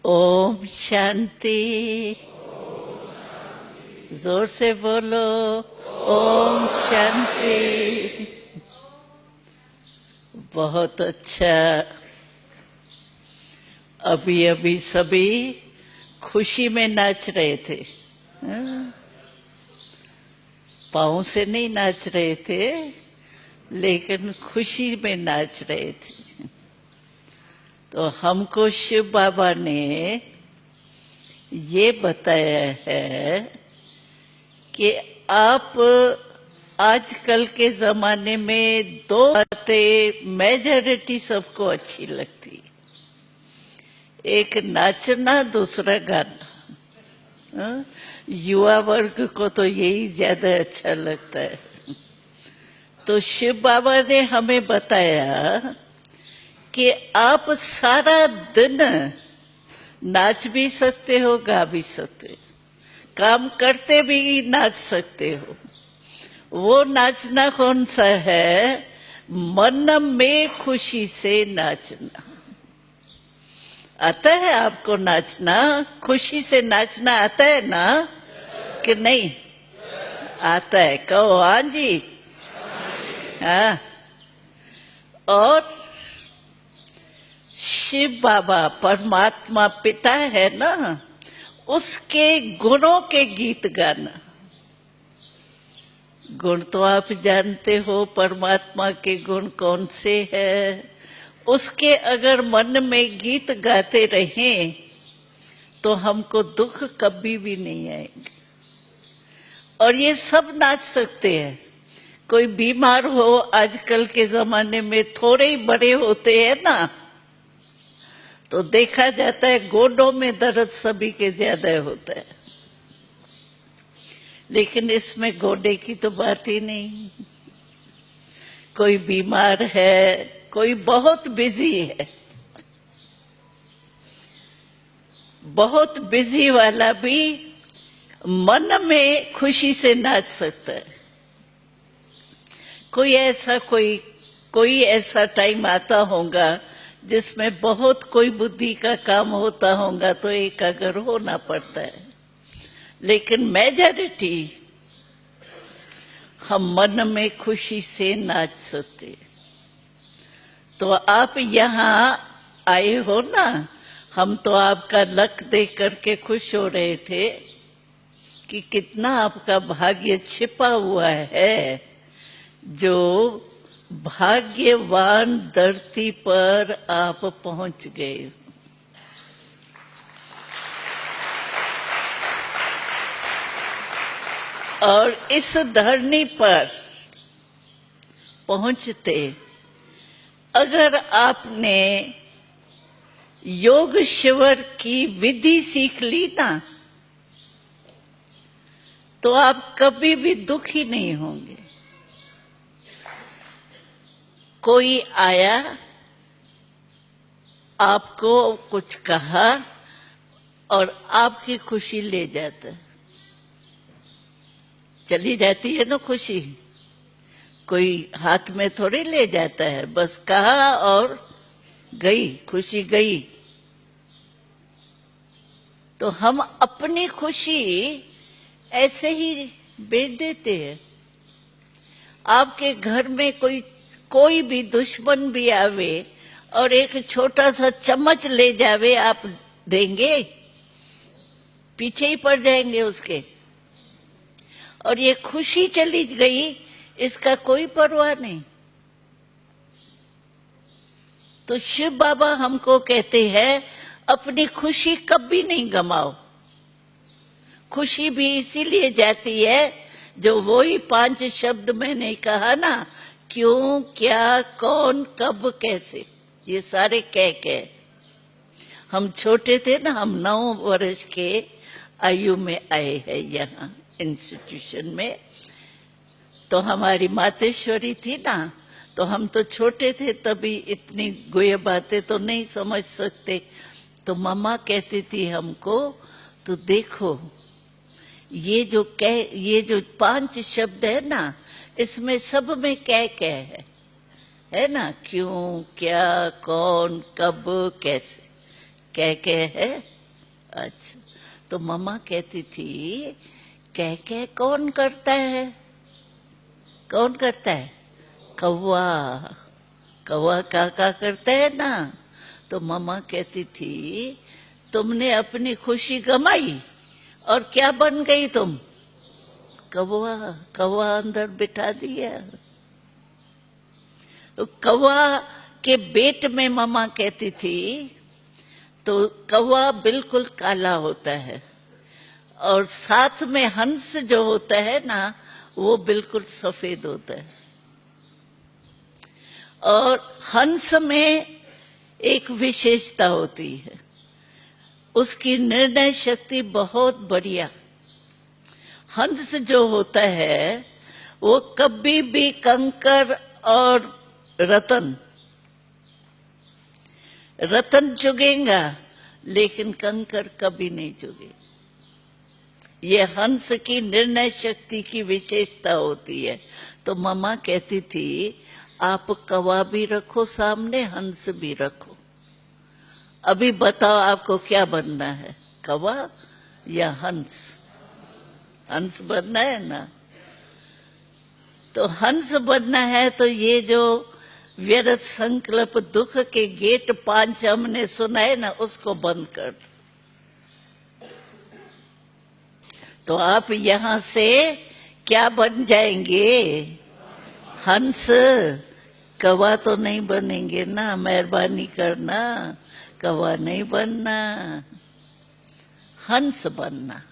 ओम शांति। जोर से बोलो, ओम शांति। बहुत अच्छा। अभी अभी सभी खुशी में नाच रहे थे। पाँव से नहीं नाच रहे थे, लेकिन खुशी में नाच रहे थे। तो हमको शिव बाबा ने ये बताया है कि आप आजकल के जमाने में दो बातें मेजॉरिटी सबको अच्छी लगती, एक नाचना, दूसरा गाना। युवा वर्ग को तो यही ज्यादा अच्छा लगता है। तो शिव बाबा ने हमें बताया कि आप सारा दिन नाच भी सकते हो, गा भी सकते हो, काम करते भी नाच सकते हो। वो नाचना कौन सा है? मन में खुशी से नाचना। आता है आपको नाचना? खुशी से नाचना आता है ना कि नहीं? आता है। कहो हाँ जी। हाँ। और शिव बाबा परमात्मा पिता है ना, उसके गुणों के गीत गाना। गुण तो आप जानते हो, परमात्मा के गुण कौन से हैं। उसके अगर मन में गीत गाते रहें तो हमको दुख कभी भी नहीं आएंगे। और ये सब नाच सकते हैं। कोई बीमार हो, आजकल के जमाने में थोड़े ही बड़े होते हैं ना, तो देखा जाता है गोडों में दर्द सभी के ज्यादा होता है, लेकिन इसमें गोडे की तो बात ही नहीं। कोई बीमार है, कोई बहुत बिजी है, बहुत बिजी वाला भी मन में खुशी से नाच सकता है। कोई ऐसा टाइम आता होगा जिसमें बहुत कोई बुद्धि का काम होता होगा, तो एकाग्र होना पड़ता है। लेकिन मेजॉरिटी हम मन में खुशी से नाच सकते। तो आप यहाँ आए हो ना, हम तो आपका लक देख करके खुश हो रहे थे कि कितना आपका भाग्य छिपा हुआ है, जो भाग्यवान धरती पर आप पहुंच गए। और इस धरनी पर पहुंचते अगर आपने योग शिविर की विधि सीख ली ना, तो आप कभी भी दुखी नहीं होंगे। कोई आया, आपको कुछ कहा और आपकी खुशी ले जाता है, चली जाती है ना खुशी। कोई हाथ में थोड़ी ले जाता है, बस कहा और गई, खुशी गई। तो हम अपनी खुशी ऐसे ही बेच देते हैं। आपके घर में कोई भी दुश्मन भी आवे और एक छोटा सा चम्मच ले जावे, आप देंगे? पीछे ही पड़ जाएंगे उसके। और ये खुशी चली गई, इसका कोई परवाह नहीं। तो शिव बाबा हमको कहते हैं अपनी खुशी कभी नहीं गमाओ। खुशी भी इसीलिए जाती है, जो वही 5 शब्द मैंने कहा ना, क्यों, क्या, कौन, कब, कैसे, ये सारे कह हम छोटे थे ना, हम 9 वर्ष के आयु में आए हैं यहाँ इंस्टीट्यूशन में। तो हमारी मातेश्वरी थी ना, तो हम तो छोटे थे, तभी इतनी गुए बातें तो नहीं समझ सकते। तो मम्मा कहती थी हमको, तो देखो ये जो 5 शब्द है ना, इसमें सब में कह है ना, क्यों, क्या, कौन, कब, कैसे। कह है। अच्छा, तो मम्मा कहती थी कह कौन करता है? कौन करता है? कौवा। कौवा काका करता है ना। तो मम्मा कहती थी तुमने अपनी खुशी गमाई और क्या बन गई तुम? कौवा। कौवा अंदर बिठा दिया। तो कौवा के पेट में मम्मा कहती थी तो कौवा बिल्कुल काला होता है और साथ में हंस जो होता है ना वो बिल्कुल सफेद होता है। और हंस में एक विशेषता होती है, उसकी निर्णय शक्ति बहुत बढ़िया। हंस जो होता है वो कभी भी कंकर और रतन चुगेगा लेकिन कंकर कभी नहीं चुगे। ये हंस की निर्णय शक्ति की विशेषता होती है। तो मम्मा कहती थी आप कौवा भी रखो सामने, हंस भी रखो। अभी बताओ आपको क्या बनना है, कौवा या हंस? हंस बनना है ना। तो हंस बनना है तो ये जो व्यर्थ संकल्प दुख के गेट 5 हमने सुनाए ना उसको बंद कर दो। तो आप यहां से क्या बन जाएंगे? हंस। कौवा तो नहीं बनेंगे ना, मेहरबानी करना, कौवा नहीं बनना, हंस बनना।